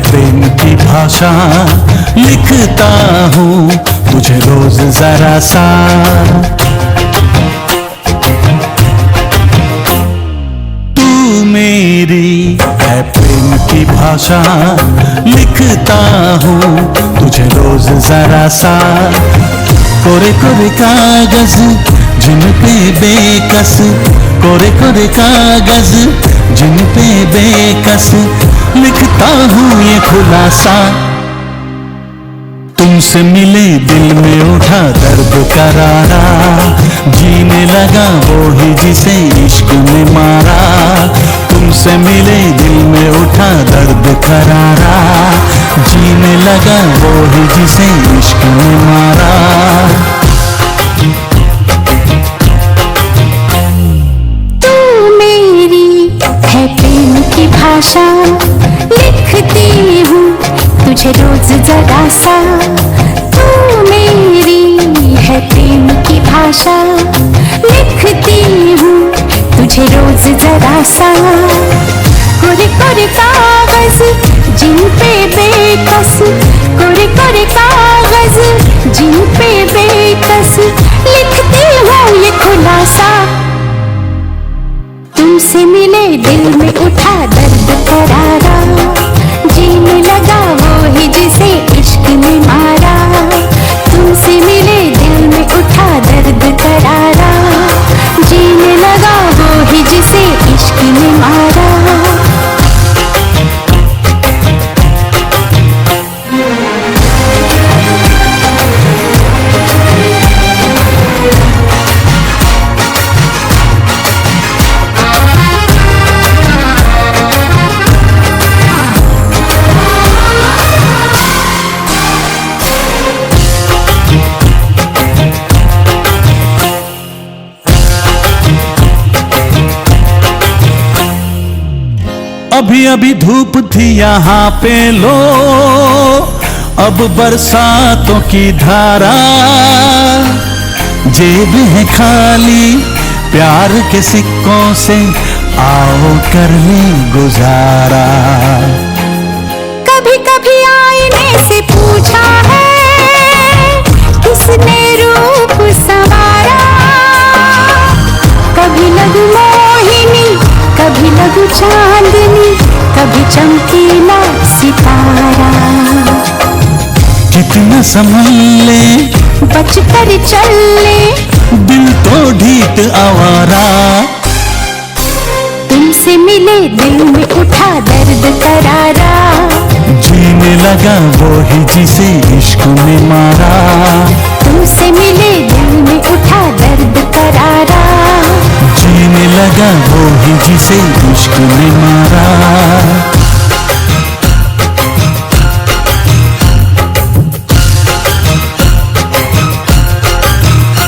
प्रेम की भाषा लिखता हूँ तुझे रोज जरा सा। तू मेरी है प्रेम की भाषा लिखता हूँ तुझे रोज जरा सा। कोरे कोरे कागज जिन पे बेकस, कोरे कोरे कागज जिन पे बेकस लिखता हूँ ये खुलासा। तुमसे मिले दिल में उठा दर्द करारा, जीने लगा वो ही जिसे इश्क ने मारा। तुमसे मिले दिल में उठा दर्द करारा, जीने लगा वो ही जिसे इश्क ने मारा। भाषा लिखती हूँ तुझे रोज जरा सा। तू मेरी है प्रेम की भाषा लिखती हूँ तुझे रोज जरा सा। कोरे कोरे कागज जिन पे बेकस, कोरे कोरे कागज जिन पे बेकस लिखती हूँ ये खुलासा। तुमसे मिले दिल में उठा दर्द करारा, जीने लगा वो ही जिसे इश्क ने मारा। तुमसे मिले दिल में उठा दर्द करारा, जीने लगा वो ही जिसे इश्क ने मारा। अभी अभी धूप थी यहाँ पे लो, अब बरसातों की धारा। जेब है खाली प्यार के सिक्कों से, आओ कर ले गुजारा। कभी कभी आईने से पूछा है किसने रूप संवारा। कभी लगू मोहिनी, कभी लगू चांदनी, कभी चमकीला सितारा। कितना संभल ले बच कर चल ले, दिल तो ढीठ आवारा। तुमसे मिले दिल में उठा दर्द करारा, जीने लगा वो ही जिसे इश्क ने मारा। तुमसे मिले दिल में उठा दर्द करारा, जीने लगा वो ही जिसे इश्क ने मारा।